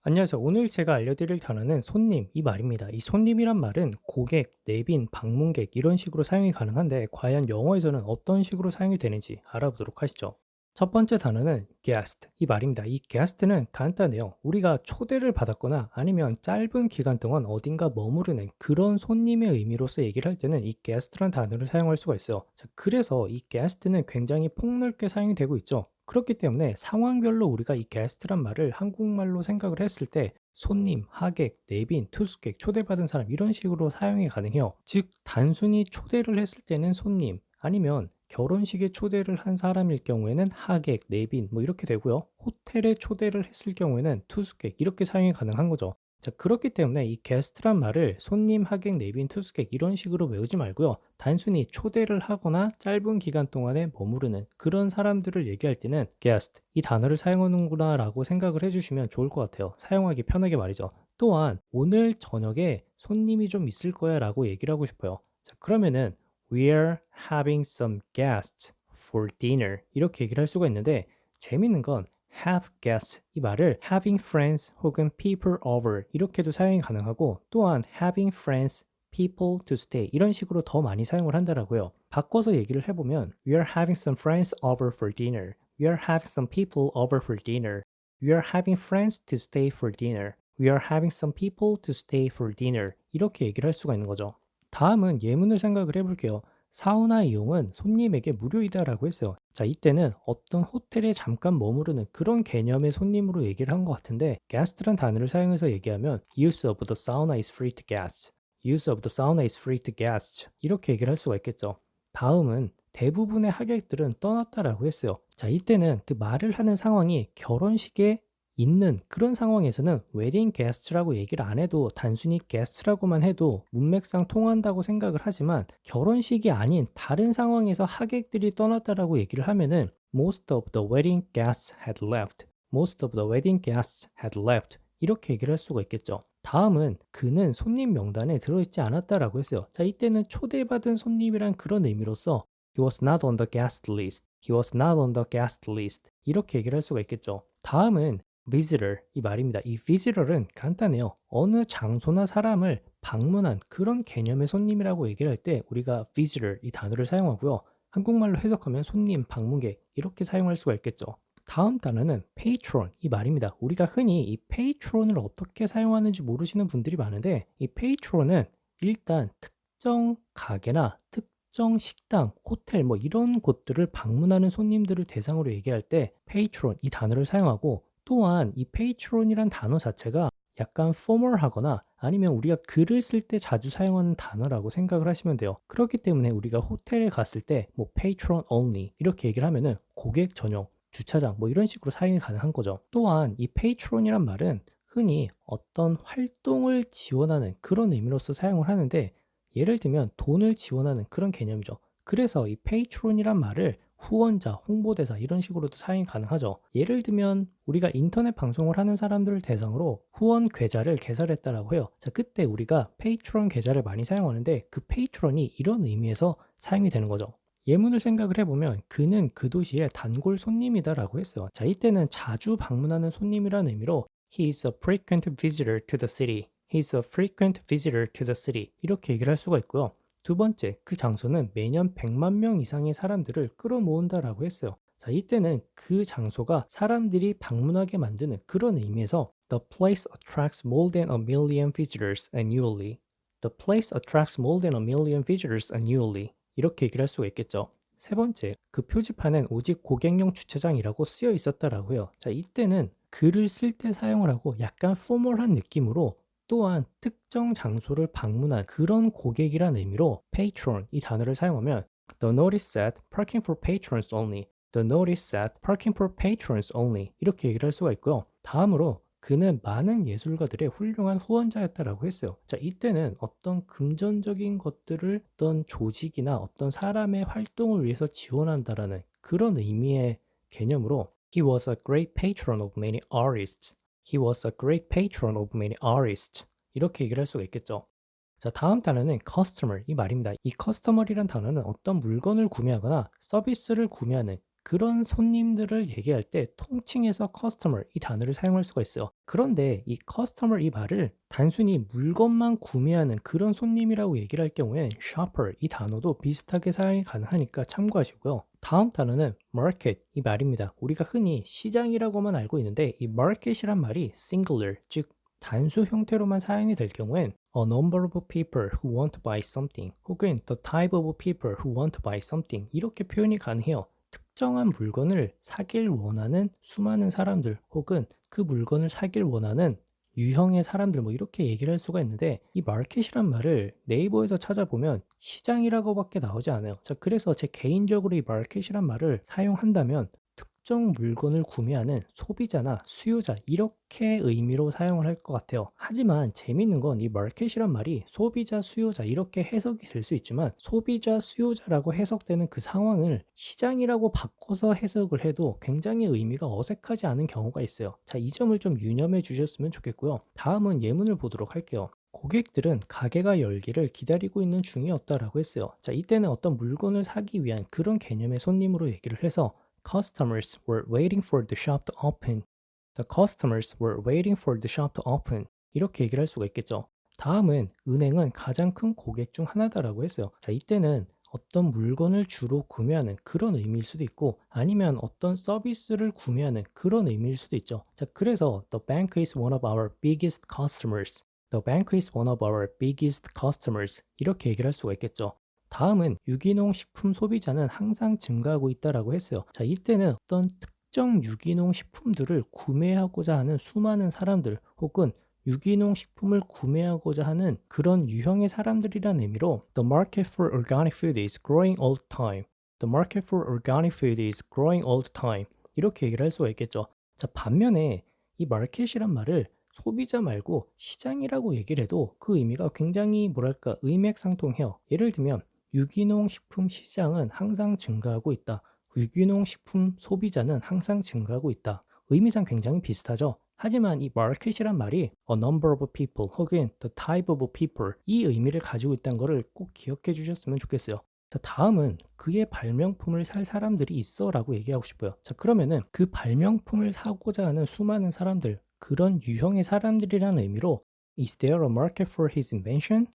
안녕하세요. 오늘 제가 알려드릴 단어는 손님 이 말입니다. 이 손님이란 말은 고객, 내빈, 방문객 이런 식으로 사용이 가능한데 과연 영어에서는 어떤 식으로 사용이 되는지 알아보도록 하시죠. 첫 번째 단어는 guest 이 말입니다. 이 guest는 간단해요. 우리가 초대를 받았거나 아니면 짧은 기간 동안 어딘가 머무르는 그런 손님의 의미로서 얘기를 할 때는 이 guest라는 단어를 사용할 수가 있어요. 자, 그래서 이 guest는 굉장히 폭넓게 사용이 되고 있죠. 그렇기 때문에 상황별로 우리가 이 게스트란 말을 한국말로 생각을 했을 때 손님, 하객, 내빈, 투숙객, 초대받은 사람 이런 식으로 사용이 가능해요. 즉 단순히 초대를 했을 때는 손님 아니면 결혼식에 초대를 한 사람일 경우에는 하객, 내빈 뭐 이렇게 되고요. 호텔에 초대를 했을 경우에는 투숙객 이렇게 사용이 가능한 거죠. 자, 그렇기 때문에 이 게스트란 말을 손님, 하객, 내빈, 투숙객 이런 식으로 외우지 말고요. 단순히 초대를 하거나 짧은 기간 동안에 머무르는 그런 사람들을 얘기할 때는 guest 이 단어를 사용하는구나 라고 생각을 해주시면 좋을 것 같아요. 사용하기 편하게 말이죠. 또한 오늘 저녁에 손님이 좀 있을 거야 라고 얘기를 하고 싶어요. 자, 그러면은 we're having some guests for dinner 이렇게 얘기를 할 수가 있는데 재밌는 건 have guests 이 말을 having friends 혹은 people over 이렇게도 사용이 가능하고 또한 having friends people to stay 이런 식으로 더 많이 사용을 한다라고요. 바꿔서 얘기를 해보면 We are having some friends over for dinner. We are having some people over for dinner. We are having friends to stay for dinner. We are having some people to stay for dinner. 이렇게 얘기를 할 수가 있는 거죠. 다음은 예문을 생각을 해볼게요. 사우나 이용은 손님에게 무료이다라고 했어요. 자, 이때는 어떤 호텔에 잠깐 머무르는 그런 개념의 손님으로 얘기를 한 것 같은데 guest란 단어를 사용해서 얘기하면 use of the sauna is free to guests. use of the sauna is free to guests. 이렇게 얘기를 할 수가 있겠죠. 다음은 대부분의 하객들은 떠났다라고 했어요. 자, 이때는 그 말을 하는 상황이 결혼식에 있는 그런 상황에서는 웨딩 게스트라고 얘기를 안 해도 단순히 게스트라고만 해도 문맥상 통한다고 생각을 하지만 결혼식이 아닌 다른 상황에서 하객들이 떠났다라고 얘기를 하면은 most of the wedding guests had left. most of the wedding guests had left. 이렇게 얘기를 할 수가 있겠죠. 다음은 그는 손님 명단에 들어있지 않았다라고 했어요. 자, 이때는 초대받은 손님이란 그런 의미로서 He was not on the guest list. He was not on the guest list. 이렇게 얘기를 할 수가 있겠죠. 다음은 visitor 이 말입니다. 이 visitor은 간단해요. 어느 장소나 사람을 방문한 그런 개념의 손님이라고 얘기를 할 때 우리가 visitor 이 단어를 사용하고요. 한국말로 해석하면 손님, 방문객 이렇게 사용할 수가 있겠죠. 다음 단어는 patron 이 말입니다. 우리가 흔히 이 patron을 어떻게 사용하는지 모르시는 분들이 많은데 이 patron은 일단 특정 가게나 특정 식당, 호텔 뭐 이런 곳들을 방문하는 손님들을 대상으로 얘기할 때 patron 이 단어를 사용하고 또한 이 patron이란 단어 자체가 약간 formal하거나 아니면 우리가 글을 쓸 때 자주 사용하는 단어라고 생각을 하시면 돼요. 그렇기 때문에 우리가 호텔에 갔을 때 뭐 patron only 이렇게 얘기를 하면은 고객 전용 주차장 뭐 이런 식으로 사용이 가능한 거죠. 또한 이 patron이란 말은 흔히 어떤 활동을 지원하는 그런 의미로서 사용을 하는데 예를 들면 돈을 지원하는 그런 개념이죠. 그래서 이 patron이란 말을 후원자, 홍보대사 이런 식으로도 사용이 가능하죠. 예를 들면 우리가 인터넷 방송을 하는 사람들을 대상으로 후원 계좌를 개설했다라고 해요. 자, 그때 우리가 페이트론 계좌를 많이 사용하는데 그 페이트론이 이런 의미에서 사용이 되는 거죠. 예문을 생각을 해보면 그는 그 도시의 단골 손님이다라고 했어요. 자, 이때는 자주 방문하는 손님이라는 의미로 He is a frequent visitor to the city. He is a frequent visitor to the city. 이렇게 얘기를 할 수가 있고요. 두 번째, 그 장소는 매년 100만 명 이상의 사람들을 끌어모은다라고 했어요. 자, 이때는 그 장소가 사람들이 방문하게 만드는 그런 의미에서 The place attracts more than a million visitors annually. The place attracts more than a million visitors annually. 이렇게 얘기를 할 수가 있겠죠. 세 번째, 그 표지판엔 오직 고객용 주차장이라고 쓰여 있었다라고 해요. 자, 이때는 글을 쓸 때 사용을 하고 약간 포멀한 느낌으로 또한 특정 장소를 방문한 그런 고객이란 의미로 patron 이 단어를 사용하면 The notice said parking for patrons only. The notice said parking for patrons only. 이렇게 얘기를 할 수가 있고요. 다음으로 그는 많은 예술가들의 훌륭한 후원자였다라고 했어요. 자, 이때는 어떤 금전적인 것들을 어떤 조직이나 어떤 사람의 활동을 위해서 지원한다라는 그런 의미의 개념으로 He was a great patron of many artists. He was a great patron of many artists. 이렇게 얘기를 할 수가 있겠죠. 자, 다음 단어는 customer 이 말입니다. 이 customer이란 단어는 어떤 물건을 구매하거나 서비스를 구매하는 그런 손님들을 얘기할 때 통칭해서 customer 이 단어를 사용할 수가 있어요. 그런데 이 customer 이 말을 단순히 물건만 구매하는 그런 손님이라고 얘기를 할 경우엔 shopper 이 단어도 비슷하게 사용이 가능하니까 참고하시고요. 다음 단어는 market 이 말입니다. 우리가 흔히 시장이라고만 알고 있는데 이 market이란 말이 singular 즉 단수 형태로만 사용이 될 경우엔 a number of people who want to buy something 혹은 the type of people who want to buy something 이렇게 표현이 가능해요. 특정한 물건을 사길 원하는 수많은 사람들 혹은 그 물건을 사길 원하는 유형의 사람들 뭐 이렇게 얘기를 할 수가 있는데 이 마켓이란 말을 네이버에서 찾아보면 시장이라고밖에 나오지 않아요. 자, 그래서 제 개인적으로 이 마켓이란 말을 사용한다면 특정 물건을 구매하는 소비자나 수요자 이렇게 의미로 사용을 할 것 같아요. 하지만 재밌는 건 이 마켓이란 말이 소비자, 수요자 이렇게 해석이 될 수 있지만 소비자, 수요자라고 해석되는 그 상황을 시장이라고 바꿔서 해석을 해도 굉장히 의미가 어색하지 않은 경우가 있어요. 자, 이 점을 좀 유념해 주셨으면 좋겠고요. 다음은 예문을 보도록 할게요. 고객들은 가게가 열기를 기다리고 있는 중이었다라고 했어요. 자, 이때는 어떤 물건을 사기 위한 그런 개념의 손님으로 얘기를 해서 Customers were waiting for the shop to open. The customers were waiting for the shop to open. 이렇게 얘기를 할 수가 있겠죠. 다음은 은행은 가장 큰 고객 중 하나다라고 했어요. 자, 이때는 어떤 물건을 주로 구매하는 그런 의미일 수도 있고 아니면 어떤 서비스를 구매하는 그런 의미일 수도 있죠. 자, 그래서 The bank is one of our biggest customers. The bank is one of our biggest customers. 이렇게 얘기를 할 수가 있겠죠. 다음은 유기농 식품 소비자는 항상 증가하고 있다라고 했어요. 자, 이때는 어떤 특정 유기농 식품들을 구매하고자 하는 수많은 사람들 혹은 유기농 식품을 구매하고자 하는 그런 유형의 사람들이라는 의미로 The market for organic food is growing all the time. The market for organic food is growing all the time. 이렇게 얘기를 할 수가 있겠죠. 자, 반면에 이 마켓이란 말을 소비자 말고 시장이라고 얘기를 해도 그 의미가 굉장히 뭐랄까 의맥상통해요. 예를 들면 유기농 식품 시장은 항상 증가하고 있다. 유기농 식품 소비자는 항상 증가하고 있다. 의미상 굉장히 비슷하죠. 하지만 이 market이란 말이 a number of people 혹은 the type of people 이 의미를 가지고 있다는 것을 꼭 기억해 주셨으면 좋겠어요. 자, 다음은 그의 발명품을 살 사람들이 있어 라고 얘기하고 싶어요. 자, 그러면은 그 발명품을 사고자 하는 수많은 사람들 그런 유형의 사람들이라는 의미로 Is there a market for his invention?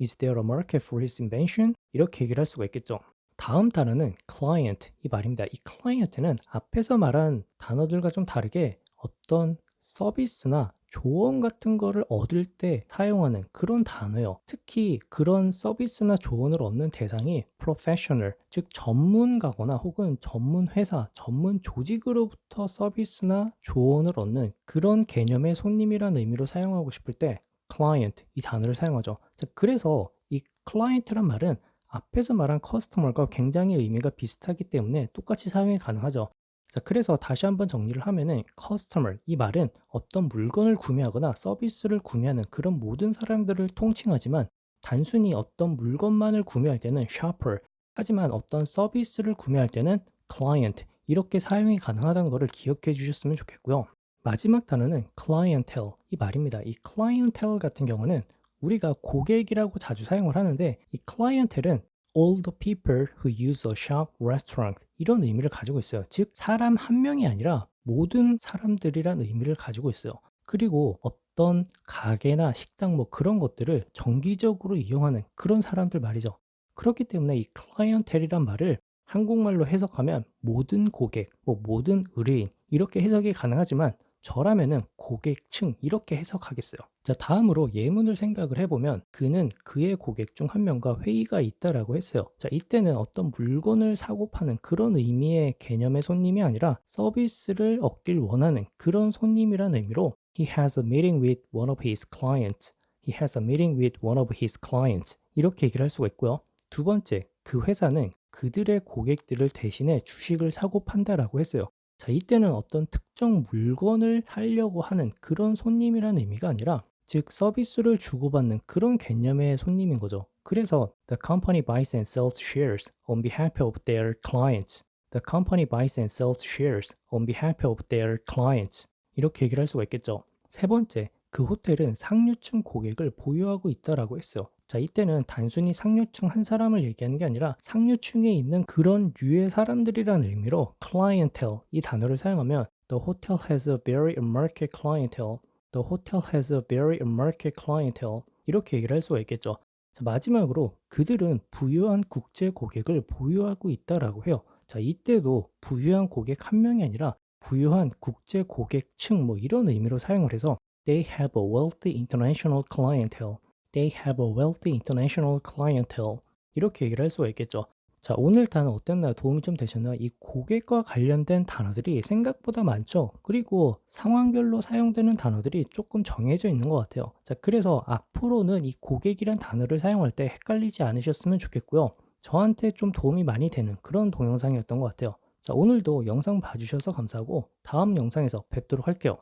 Is there a market for his invention? 이렇게 얘기를 할 수가 있겠죠. 다음 단어는 client 이 말입니다. 이 client는 앞에서 말한 단어들과 좀 다르게 어떤 서비스나 조언 같은 거를 얻을 때 사용하는 그런 단어예요. 특히 그런 서비스나 조언을 얻는 대상이 professional, 즉 전문가거나 혹은 전문 회사, 전문 조직으로부터 서비스나 조언을 얻는 그런 개념의 손님이라는 의미로 사용하고 싶을 때 client 이 단어를 사용하죠. 자, 그래서 이 client란 말은 앞에서 말한 커스터머가 굉장히 의미가 비슷하기 때문에 똑같이 사용이 가능하죠. 자, 그래서 다시 한번 정리를 하면은 customer 이 말은 어떤 물건을 구매하거나 서비스를 구매하는 그런 모든 사람들을 통칭하지만 단순히 어떤 물건만을 구매할 때는 shopper 하지만 어떤 서비스를 구매할 때는 client 이렇게 사용이 가능하다는 것을 기억해 주셨으면 좋겠고요. 마지막 단어는 clientele 이 말입니다. 이 clientele 같은 경우는 우리가 고객이라고 자주 사용을 하는데 이 clientele은 all the people who use a shop, restaurant 이런 의미를 가지고 있어요. 즉 사람 한 명이 아니라 모든 사람들이란 의미를 가지고 있어요. 그리고 어떤 가게나 식당 뭐 그런 것들을 정기적으로 이용하는 그런 사람들 말이죠. 그렇기 때문에 이 clientele이란 말을 한국말로 해석하면 모든 고객, 뭐 모든 의뢰인 이렇게 해석이 가능하지만 저라면은 고객층 이렇게 해석하겠어요. 자, 다음으로 예문을 생각을 해보면 그는 그의 고객 중 한 명과 회의가 있다라고 했어요. 자, 이때는 어떤 물건을 사고 파는 그런 의미의 개념의 손님이 아니라 서비스를 얻길 원하는 그런 손님이라는 의미로 He has a meeting with one of his clients. He has a meeting with one of his clients. 이렇게 얘기를 할 수가 있고요. 두 번째, 그 회사는 그들의 고객들을 대신해 주식을 사고 판다라고 했어요. 자, 이때는 어떤 특정 물건을 사려고 하는 그런 손님이라는 의미가 아니라 즉 서비스를 주고받는 그런 개념의 손님인 거죠. 그래서 the company buys and sells shares on behalf of their clients. The company buys and sells shares on behalf of their clients. 이렇게 얘기를 할 수가 있겠죠. 세 번째, 그 호텔은 상류층 고객을 보유하고 있다라고 했어요. 자, 이때는 단순히 상류층 한 사람을 얘기하는 게 아니라 상류층에 있는 그런 류의 사람들이라는 의미로 clientele 이 단어를 사용하면 The hotel has a very market clientele. The hotel has a very market clientele. 이렇게 얘기를 할 수가 있겠죠. 자, 마지막으로 그들은 부유한 국제 고객을 보유하고 있다라고 해요. 자, 이때도 부유한 고객 한 명이 아니라 부유한 국제 고객층 뭐 이런 의미로 사용을 해서 They have a wealthy international clientele. They have a wealthy international clientele. 이렇게 얘기를 할 수가 있겠죠. 자, 오늘 단어 어땠나요? 도움이 좀 되셨나요? 이 고객과 관련된 단어들이 생각보다 많죠. 그리고 상황별로 사용되는 단어들이 조금 정해져 있는 것 같아요. 자, 그래서 앞으로는 이 고객이란 단어를 사용할 때 헷갈리지 않으셨으면 좋겠고요. 저한테 좀 도움이 많이 되는 그런 동영상이었던 것 같아요. 자, 오늘도 영상 봐주셔서 감사하고 다음 영상에서 뵙도록 할게요.